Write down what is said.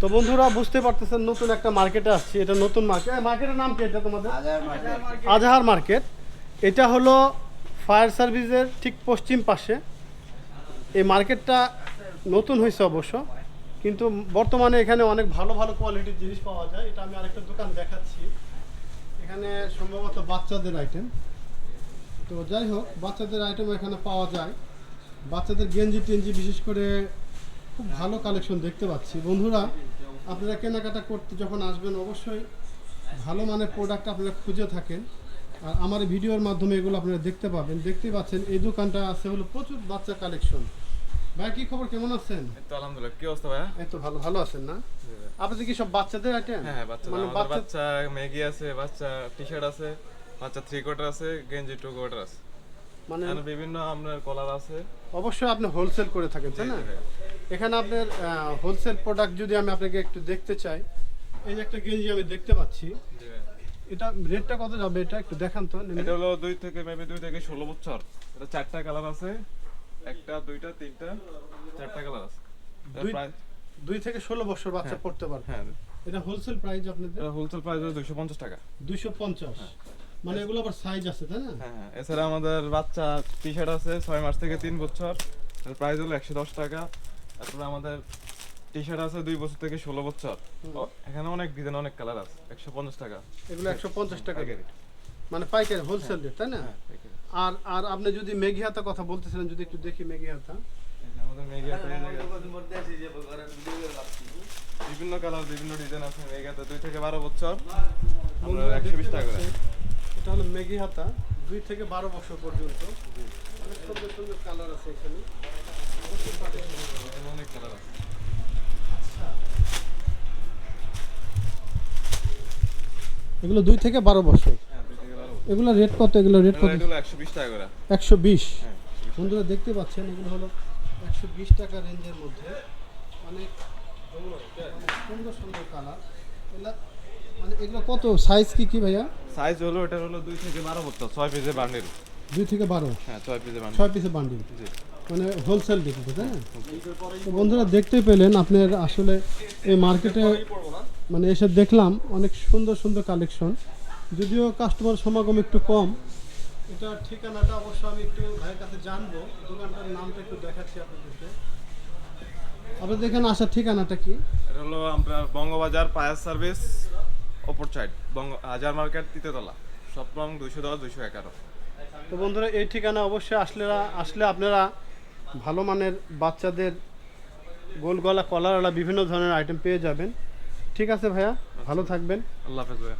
তো বন্ধুরা বুঝতে পারতেছেন নতুন একটা মার্কেটে আসছি। এটা নতুন মার্কেট। মার্কেটের নাম কি এটা তোমাদের? আজহার মার্কেট। এটা হলো ফায়ার সার্ভিসের ঠিক পশ্চিম পাশে। এই মার্কেটটা নতুন হয়েছে অবশ্য, কিন্তু বর্তমানে এখানে অনেক ভালো ভালো কোয়ালিটির জিনিস পাওয়া যায়। এটা আমি আরেকটা দোকান দেখাচ্ছি। এখানে সম্ভবত বাচ্চাদের আইটেম। তো যাই হোক, বাচ্চাদের আইটেম এখানে পাওয়া যায়। বাচ্চাদের গেঞ্জি টেঞ্জি বিশেষ করে খুব ভালো কালেকশন দেখতে পাচ্ছি। বন্ধুরা, আপনারা কেনাকাটা করতে যখন আসবেন অবশ্যই ভালো মানের প্রোডাক্ট আপনারা খুঁজে থাকেন। আর আমার ভিডিওর মাধ্যমে এগুলো আপনারা দেখতে পাবেন। দেখতেই পাচ্ছেন এই দোকানটা আছে হলো প্রচুর বাচ্চা কালেকশন। ভাই কি খবর, কেমন আছেন? এই তো আলহামদুলিল্লাহ। কি অবস্থা ভাইয়া? এই তো ভালো। ভালো আছেন না? আপনাদের কি সব বাচ্চাদের আইটেম? হ্যাঁ, বাচ্চা মানে আমাদের বাচ্চা ম্যাগি আছে, বাচ্চা টি-শার্ট আছে, বাচ্চা 3 কোয়ার্টার আছে, গেঞ্জি 2 কোয়ার্টার আছে। মানে আর বিভিন্ন আপনার কলার আছে। অবশ্যই আপনি হোলসেল করে থাকেন, তাই না? জি ভাইয়া। এখানে আপনার হোলসেল প্রোডাক্ট যদি আমি আপনাকে একটু দেখতে চাই, এই যে একটা গেঞ্জি আমি দেখতে পাচ্ছি, জি ভাইয়া। এটা রেটটা কত যাবে এটা একটু দেখান তো। এটা হলো 2 থেকে 16 বছর। এটা 4টা কালার আছে। একটা, দুইটা, তিনটা, 4টা কালার আছে। এটার দুই- প্রাইস 2 থেকে 16 বছর বাচ্চা হ্যাঁ। পড়তে পারবে। হ্যাঁ, এটা হোলসেল প্রাইস আপনাদের এটা হোলসেল প্রাইস হলো 250 টাকা। 250। মানে এগুলো আবার সাইজ আছে, তাই না? হ্যাঁ, হ্যাঁ। এছাড়া আমাদের বাচ্চা টি-শার্ট আছে 6 মাস থেকে 3 বছর। এর প্রাইস হলো 110 টাকা। তারপরে আমাদের টি-শার্ট আছে 2 বছর থেকে 16 বছর। এখানে অনেক ডিজাইন, অনেক কালার আছে। 150 টাকা। এগুলো 150 টাকা পাইকারি। মানে পাইকারি হোলসেল রেট, তাই না? হ্যাঁ, পাইকারি। আর আর আপনি যদি মেঘি হাতা কথা বলতেছিলেন, যদি একটু দেখি মেঘি হাতা। এই যে আমাদের মেঘিয়াতে এই জায়গায় বিভিন্ন কালার, বিভিন্ন ডিজাইন আছে। মেঘিয়াতে 2 থেকে 12 বছর। আমরা বন্ধুরা 120 দেখতে টাকা করে। পাচ্ছেন, এটা হলো মেঘি হাতা 2 থেকে 12 বছর পর্যন্ত। অনেক সুন্দর সুন্দর কালার আছে এখানে। এখানে অনেক কালার আছে। এগুলো 2 থেকে 12 বছর। হ্যাঁ, 2 থেকে 12 বছর। এগুলো রেট কত? এগুলো রেট কত? এটা হলো 120 টাকা করে। 120। হ্যাঁ, 120 টাকা। বন্ধুরা দেখতে পাচ্ছেন এগুলো হলো 120 টাকা রেঞ্জের মধ্যে। অনেক সুন্দর সুন্দর কালার। এগুলো মানে এগুলো কত সাইজ কি ভাইয়া? সাইজ হলো এটা হলো 2 থেকে 12 বছর, 6 পিসের বান্ডিল। 2 থেকে 12। হ্যাঁ, 6 পিসের বান্ডিল। 6 পিসের বান্ডিল। জি। মানে হোলসেল দিতে, তাই না? তো বন্ধুরা দেখতে পেলেন আপনার আসলে এই মার্কেটে মানে এসে দেখলাম অনেক সুন্দর সুন্দর কালেকশন। যদিও কাস্টমার সমাগম একটু কম। এটা ঠিকানাটা অবশ্য আমি একটু ভাইয়ের কাছে জানবো। দোকানটার নামটা একটু দেখাচ্ছি আপনাদেরকে। আপনাদের এখানে আসার ঠিকানাটা কি? এটা হলো আপনার বঙ্গবাজার ফায়ার সার্ভিস অপর সাইড, হাজার মার্কেট, তৃতীয়তলা, সপ্তম 210 211। তো বন্ধুরা এই ঠিকানা অবশ্যই আসলে আপনারা ভালো মানের বাচ্চাদের গোল গলা কলারওয়ালা বিভিন্ন ধরনের আইটেম পেয়ে যাবেন। ঠিক আছে ভাইয়া, ভালো থাকবেন। আল্লাহ হাফেজ ভাইয়া।